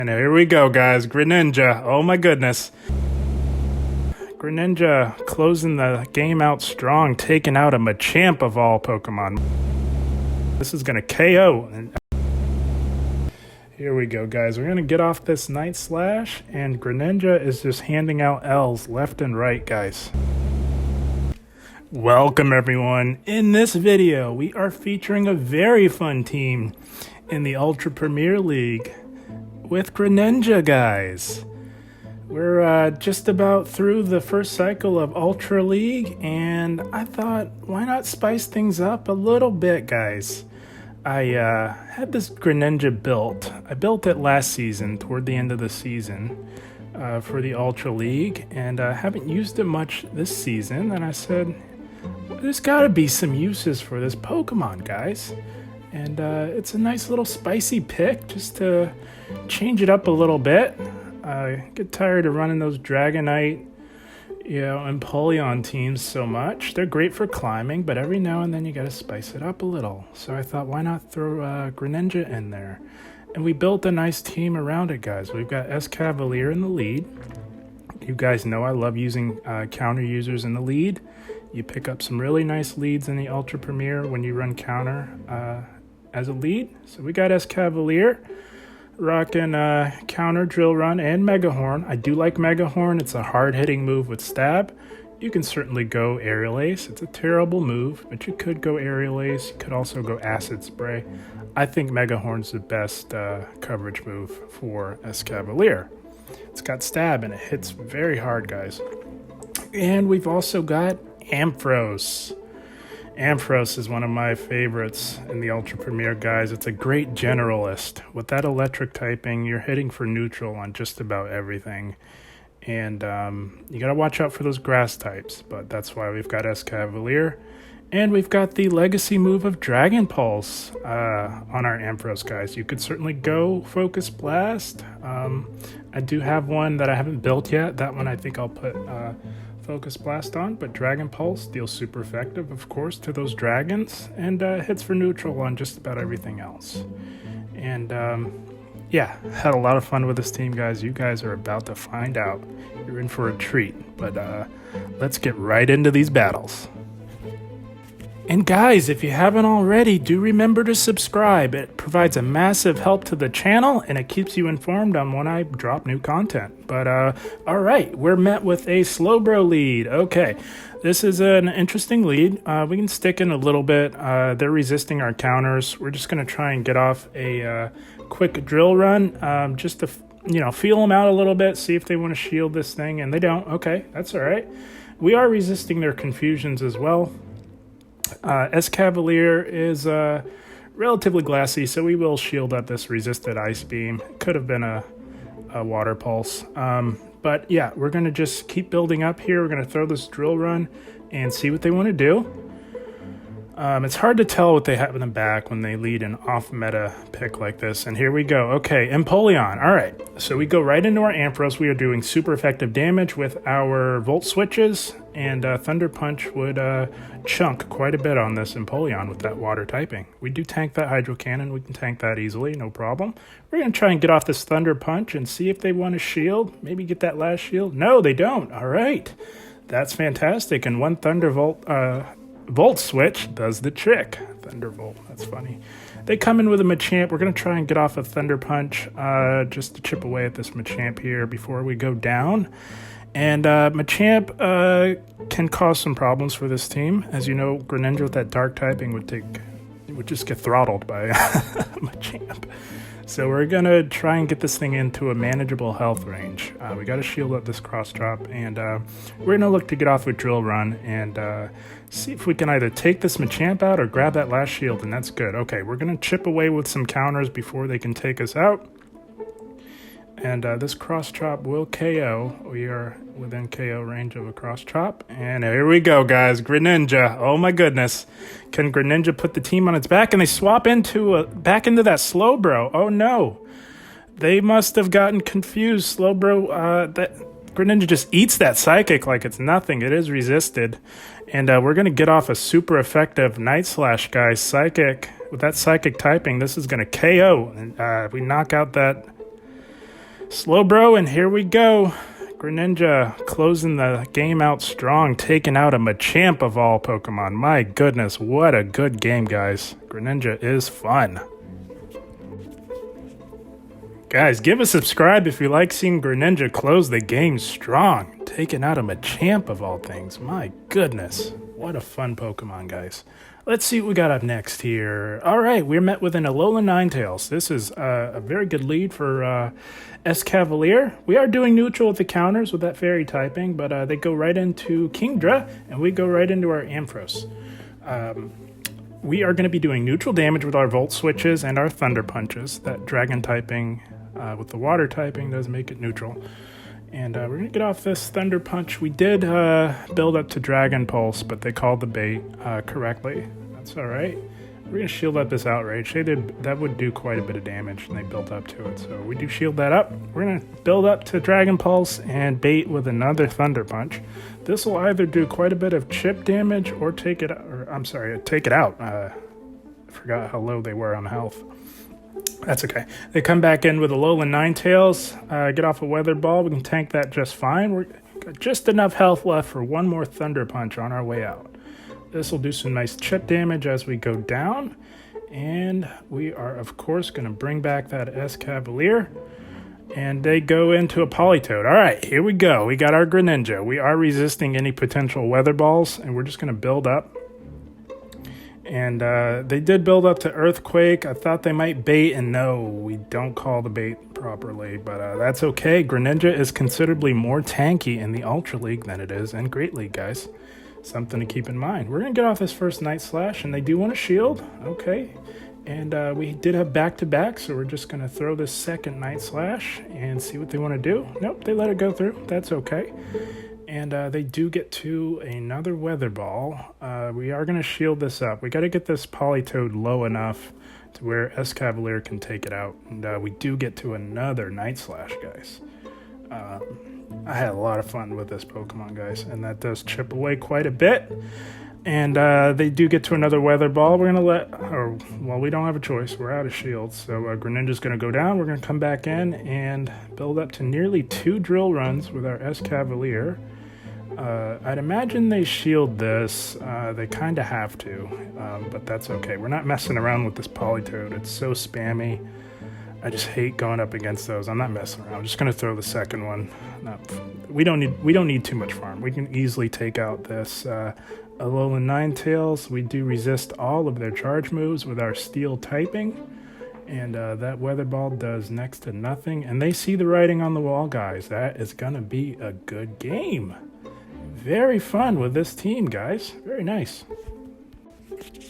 And here we go, guys. Greninja. Oh my goodness. Greninja closing the game out strong, taking out a Machamp of all Pokemon. This is going to KO. Here we go, guys. We're going to get off this Night Slash, and Greninja is just handing out L's left and right, guys. Welcome, everyone. In this video, we are featuring a very fun team in the Ultra Premier League with Greninja, guys. We're just about through the first cycle of Ultra League, and I thought, why not spice things up a little bit, guys? I had this Greninja built. I built it last season, toward the end of the season, for the Ultra League, and I haven't used it much this season, and I said, there's gotta be some uses for this Pokemon, guys. And it's a nice little spicy pick, just to change it up a little bit. I get tired of running those Dragonite, and Empoleon teams so much. They're great for climbing, but every now and then you gotta spice it up a little. So I thought, why not throw Greninja in there? And we built a nice team around it, guys. We've got Escavalier in the lead. You guys know I love using counter users in the lead. You pick up some really nice leads in the Ultra Premier when you run counter as a lead. So we got Escavalier rocking counter, drill run, and Mega Horn. I do like Mega Horn. It's a hard-hitting move with stab. You can certainly go Aerial Ace. It's a terrible move, but you could go Aerial Ace. You could also go Acid Spray. I think Mega Horn's the best coverage move for Escavalier. It's got stab and it hits very hard, guys. And we've also got Ampharos. Ampharos is one of my favorites in the Ultra Premier, guys. It's a great generalist. With that electric typing, you're hitting for neutral on just about everything. And you got to watch out for those grass types, but that's why we've got Escavalier. And we've got the legacy move of Dragon Pulse on our Ampharos, guys. You could certainly go Focus Blast. I do have one that I haven't built yet. That one I think I'll put Focus Blast on, but Dragon Pulse deals super effective, of course, to those dragons, and hits for neutral on just about everything else. And yeah, had a lot of fun with this team, guys. You guys are about to find out. You're in for a treat, but let's get right into these battles. And guys, if you haven't already, do remember to subscribe. It provides a massive help to the channel, and it keeps you informed on when I drop new content. But all right, we're met with a Slowbro lead. Okay, this is an interesting lead. We can stick in a little bit. They're resisting our counters. We're just going to try and get off a quick drill run, just to feel them out a little bit, see if they want to shield this thing, and they don't. Okay, that's all right. We are resisting their confusions as well. Escavalier is relatively glassy, so we will shield up this resisted Ice Beam. Could have been a Water Pulse. But yeah, we're going to just keep building up here. We're going to throw this drill run and see what they want to do. It's hard to tell what they have in the back when they lead an off-meta pick like this. And here we go. Okay, Empoleon. All right, so we go right into our Ampharos. We are doing super effective damage with our Volt Switches, and Thunder Punch would chunk quite a bit on this Empoleon with that water typing. We do tank that Hydro Cannon. We can tank that easily, no problem. We're going to try and get off this Thunder Punch and see if they want to shield. Maybe get that last shield. No, they don't. All right. That's fantastic. And one Thunderbolt Volt Switch does the trick. Thunderbolt, that's funny. They come in with a Machamp. We're going to try and get off a Thunder Punch just to chip away at this Machamp here before we go down. And Machamp can cause some problems for this team. As you know, Greninja with that dark typing would just get throttled by Machamp. So we're going to try and get this thing into a manageable health range. We got to shield up this cross drop, and we're going to look to get off with Drill Run and see if we can either take this Machamp out or grab that last shield, and that's good. Okay, we're going to chip away with some counters before they can take us out. And this cross chop will KO. We are within KO range of a cross chop. And here we go, guys. Greninja. Oh my goodness. Can Greninja put the team on its back? And they swap back into that Slowbro. Oh no. They must have gotten confused. Slowbro, that Greninja just eats that Psychic like it's nothing. It is resisted. And we're going to get off a super effective Night Slash, guys. Psychic. With that Psychic typing, this is going to KO. And we knock out that Slowbro, and here we go. Greninja closing the game out strong, taking out a Machamp of all Pokemon. My goodness, what a good game, guys. Greninja is fun. Guys, give a subscribe if you like seeing Greninja close the game strong, taking out a Machamp of all things. My goodness, what a fun Pokemon, guys. Let's see what we got up next here. All right, we're met with an Alolan Ninetales. This is a very good lead for Escavalier. We are doing neutral with the counters with that fairy typing, but they go right into Kingdra, and we go right into our Ampharos. We are going to be doing neutral damage with our Volt Switches and our Thunder Punches. That Dragon typing with the Water typing does make it neutral. And we're going to get off this Thunder Punch. We did build up to Dragon Pulse, but they called the bait correctly. That's all right. We're going to shield up this Outrage. That would do quite a bit of damage, and they built up to it. So we do shield that up. We're going to build up to Dragon Pulse and bait with another Thunder Punch. This will either do quite a bit of chip damage or take it out. I forgot how low they were on health. That's okay. They come back in with a Alolan Ninetales, get off a Weather Ball. We can tank that just fine. We've got just enough health left for one more Thunder Punch on our way out. This will do some nice chip damage as we go down. And we are, of course, going to bring back that Escavalier. And they go into a Politoed. All right, here we go. We got our Greninja. We are resisting any potential Weather Balls, and we're just going to build up. And they did build up to Earthquake. I thought they might bait, and no, we don't call the bait properly, but that's okay. Greninja is considerably more tanky in the Ultra League than it is in Great League, guys. Something to keep in mind. We're going to get off this first Night Slash, and they do want a shield. Okay. And we did have back-to-back, so we're just going to throw this second Night Slash and see what they want to do. Nope, they let it go through. That's okay. And they do get to another Weather Ball. We are going to shield this up. We got to get this Politoed low enough to where Escavalier can take it out. And we do get to another Night Slash, guys. I had a lot of fun with this Pokemon, guys, and that does chip away quite a bit. And they do get to another Weather Ball. We're going to we don't have a choice. We're out of shields. So Greninja's going to go down. We're going to come back in and build up to nearly 2 drill runs with our Escavalier. I'd imagine they shield this. They kind of have to, but that's okay. We're not messing around with this Politoed. It's so spammy. I just hate going up against those. I'm not messing around. I'm just going to throw the second one. We don't need too much farm. We can easily take out this Alolan Ninetales. We do resist all of their charge moves with our Steel typing. And that Weather Ball does next to nothing. And they see the writing on the wall, guys. That is going to be a good game. Very fun with this team, guys. Very nice.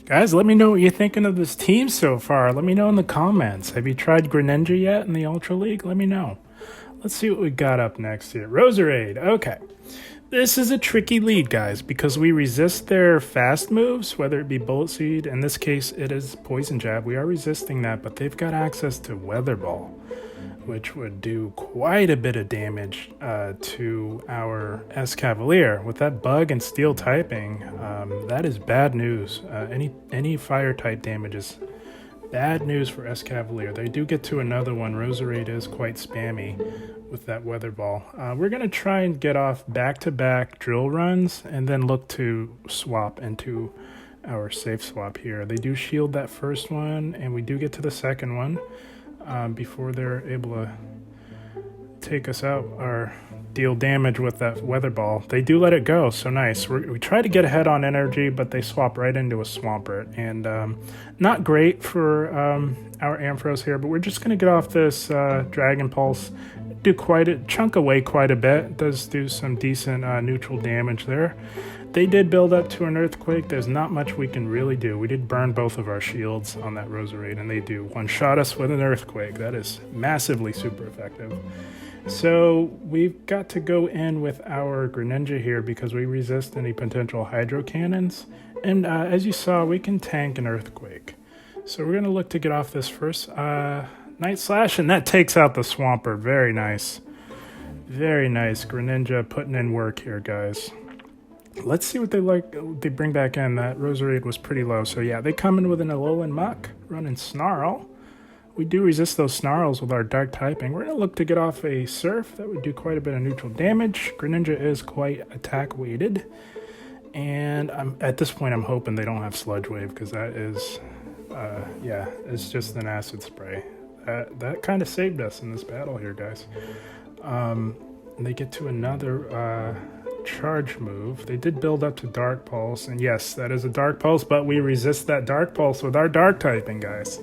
Guys, let me know what you're thinking of this team so far. Let me know in the comments. Have you tried Greninja yet in the Ultra League? Let me know. Let's see what we got up next here. Roserade. Okay. This is a tricky lead, guys, because we resist their fast moves, whether it be Bullet Seed. In this case, it is Poison Jab. We are resisting that, but they've got access to Weather Ball, which would do quite a bit of damage to our Escavalier. With that Bug and Steel typing, that is bad news. Any fire type damage is bad news for Escavalier. They do get to another one. Roserade is quite spammy with that Weather Ball. We're going to try and get off back-to-back drill runs and then look to swap into our safe swap here. They do shield that first one, and we do get to the second one before they're able to take us out or deal damage with that Weather Ball. They do let it go, so nice. We try to get ahead on energy, but they swap right into a Swampert, and not great for our Ampharos here, but we're just going to get off this Dragon Pulse, chunk away quite a bit. It does do some decent neutral damage there. They did build up to an Earthquake. There's not much we can really do. We did burn both of our shields on that Roserade, and they do one-shot us with an Earthquake. That is massively super effective. So we've got to go in with our Greninja here because we resist any potential Hydro Cannons. And as you saw, we can tank an Earthquake. So we're going to look to get off this first Night Slash, and that takes out the Swampert. Very nice. Very nice. Greninja putting in work here, guys. Let's see what they bring back in. That Roserade was pretty low. So yeah, they come in with an Alolan Muck, running Snarl. we do resist those snarls with our dark typing. We're going to look to get off a surf. That would do quite a bit of neutral damage. Greninja is quite attack weighted. And at this point, I'm hoping they don't have Sludge Wave, because that is, yeah, it's just an acid spray. That kind of saved us in this battle here, guys. They get to another charge move. They did build up to Dark Pulse, and yes, that is a Dark Pulse, but we resist that Dark Pulse with our Dark typing, guys.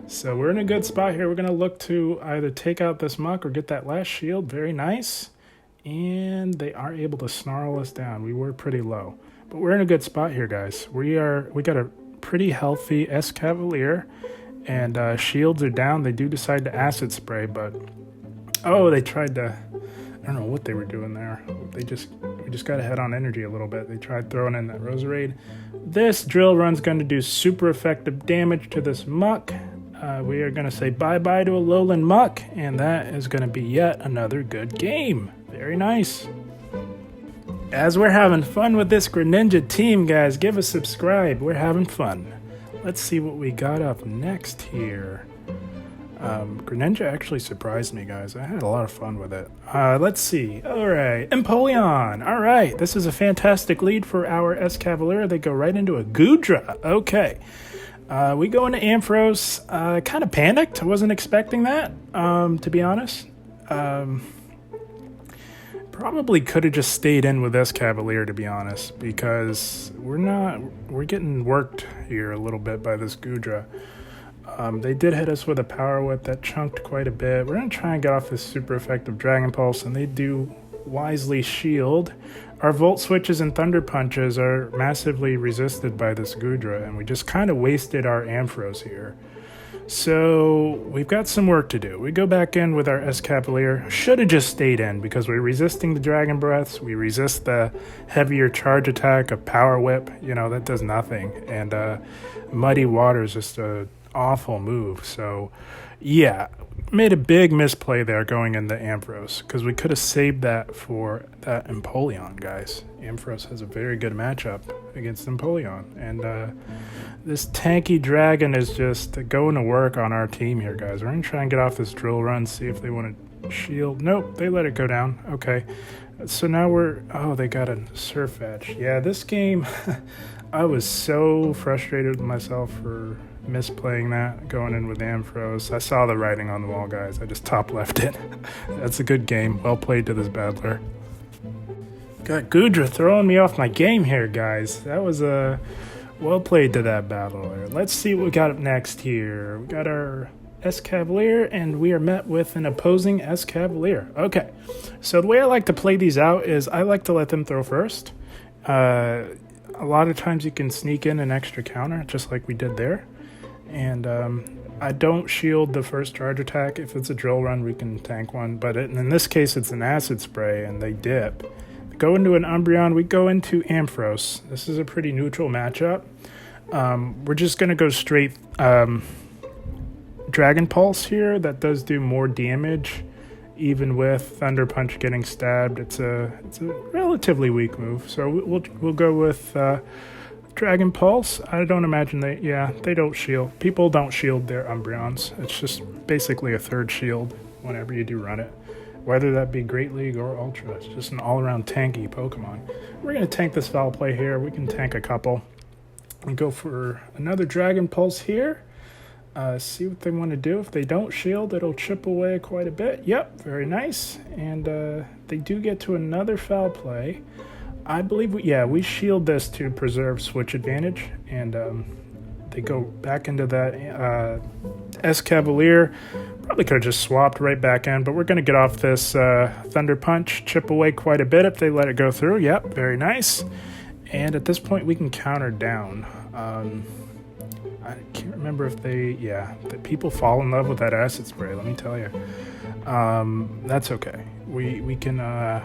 So we're in a good spot here. We're going to look to either take out this Muck or get that last shield. Very nice. And they are able to snarl us down. We were pretty low, but we're in a good spot here, guys. We got a pretty healthy Escavalier, and shields are down. They do decide to acid spray, but oh, they tried to, I don't know what they were doing there. We just got ahead on energy a little bit. They tried throwing in that Roserade. This drill run's going to do super effective damage to this Muck. We are going to say bye-bye to a Alolan Muck, and that is going to be yet another good game. Very nice. As we're having fun with this Greninja team, guys, give a subscribe. We're having fun. Let's see what we got up next here. Greninja actually surprised me, guys. I had a lot of fun with it. Let's see. All right, Empoleon. All right, this is a fantastic lead for our Escavalier. They go right into a Goodra. Okay. We go into Ampharos. Kind of panicked. I wasn't expecting that, to be honest. Probably could have just stayed in with Escavalier, to be honest, because we're getting worked here a little bit by this Goodra. They did hit us with a Power Whip that chunked quite a bit. We're going to try and get off this super effective Dragon Pulse, and they do wisely shield. Our Volt Switches and Thunder Punches are massively resisted by this Goodra, and we just kind of wasted our Ampharos here. So we've got some work to do. We go back in with our Escavalier. Should have just stayed in, because we're resisting the Dragon Breaths. We resist the heavier charge attack of Power Whip. You know, that does nothing. And Muddy Water is just an awful move. So yeah, made a big misplay there going into Ampharos, because we could have saved that for that Empoleon, guys. Ampharos has a very good matchup against Empoleon, and this tanky dragon is just going to work on our team here, guys. We're going to try and get off this drill run, see if they want to shield. Nope, they let it go down. Okay, so now oh, they got a Surf Edge. Yeah, this game, I was so frustrated with myself for misplaying that, going in with Ampharos. I saw the writing on the wall, guys. I just top left it. That's a good game. Well played to this battler. Got Goodra throwing me off my game here, guys. That was well played to that battler. Let's see what we got up next here. We got our Escavalier, and we are met with an opposing Escavalier. Okay, so the way I like to play these out is I like to let them throw first. A lot of times you can sneak in an extra counter, just like we did there. And I don't shield the first charge attack. If it's a drill run, we can tank one. But in this case, it's an acid spray, and they dip. Go into an Umbreon. We go into Ampharos. This is a pretty neutral matchup. We're just going to go straight Dragon Pulse here. That does do more damage, even with Thunder Punch getting stabbed. It's a relatively weak move. So we'll go with Dragon Pulse. I don't imagine they don't shield. People don't shield their Umbreons. It's just basically a third shield whenever you do run it. Whether that be Great League or Ultra, it's just an all-around tanky Pokemon. We're going to tank this foul play here. We can tank a couple. And go for another Dragon Pulse here. See what they want to do. If they don't shield, it'll chip away quite a bit. Yep, very nice. And they do get to another foul play. I believe, we shield this to preserve switch advantage. And they go back into that Escavalier. Probably could have just swapped right back in, but we're going to get off this Thunder Punch, chip away quite a bit if they let it go through. Yep, very nice. And at this point, we can counter down. I can't remember if the people fall in love with that acid spray, let me tell you. That's okay. We can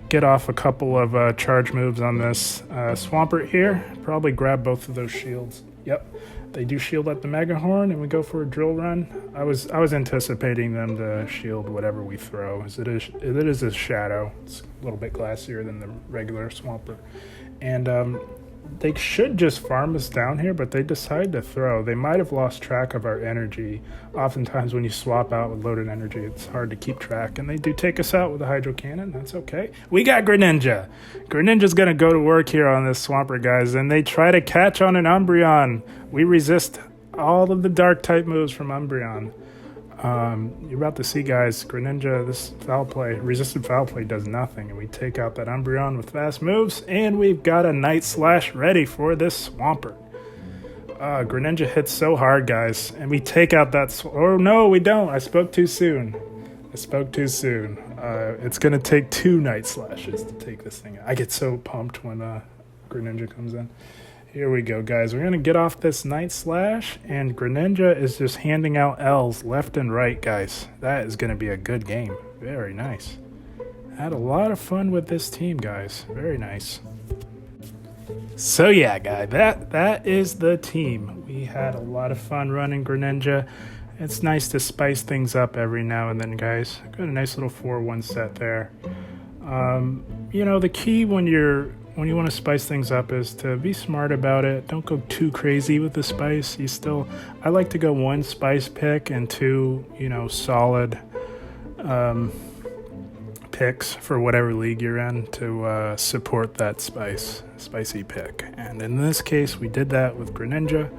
get off a couple of charge moves on this Swampert here. Probably grab both of those shields. Yep. They do shield at the Mega Horn, and we go for a drill run. I was anticipating them to shield whatever we throw, as it is a shadow. It's a little bit glassier than the regular Swampert. And they should just farm us down here, but they decide to throw. They might have lost track of our energy. Oftentimes when you swap out with loaded energy, it's hard to keep track, and they do take us out with a hydro cannon. That's okay. We got Greninja. Greninja's going to go to work here on this Swampert, guys, and they try to catch on an Umbreon. We resist all of the dark-type moves from Umbreon. You're about to see, guys, Greninja, this foul play, resisted foul play does nothing, and we take out that Umbreon with fast moves, and we've got a Night Slash ready for this Swampert. Greninja hits so hard, guys, and we take out that, oh no, we don't, I spoke too soon. It's going to take 2 Night Slashes to take this thing out. I get so pumped when Greninja comes in. Here we go, guys. We're going to get off this Night Slash, and Greninja is just handing out L's left and right, guys. That is going to be a good game. Very nice. Had a lot of fun with this team, guys. Very nice. So yeah, guys, that is the team. We had a lot of fun running Greninja. It's nice to spice things up every now and then, guys. Got a nice little 4-1 set there. You know, the key when you want to spice things up is to be smart about it. Don't go too crazy with the spice. I like to go 1 spice pick and 2, solid picks for whatever league you're in to support that spicy pick. And in this case, we did that with Greninja.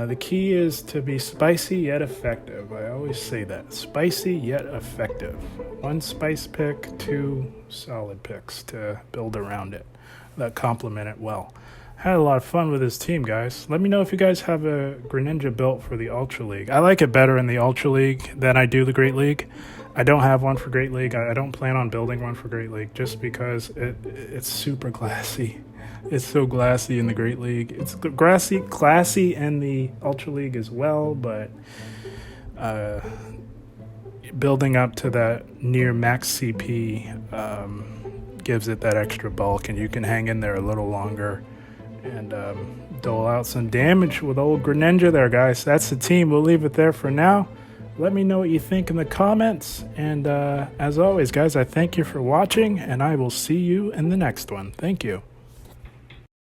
The key is to be spicy yet effective. I always say that. Spicy yet effective. 1 spice pick, 2 solid picks to build around it that complement it well. Had a lot of fun with this team, guys. Let me know if you guys have a Greninja built for the Ultra League. I like it better in the Ultra League than I do the Great League. I don't have one for Great League. I don't plan on building one for Great League just because it's super glassy. It's so glassy in the Great League. It's classy in the Ultra League as well, but building up to that near max CP gives it that extra bulk, and you can hang in there a little longer and dole out some damage with old Greninja there, guys. That's the team. We'll leave it there for now. Let me know what you think in the comments, and as always, guys, I thank you for watching, and I will see you in the next one. Thank you.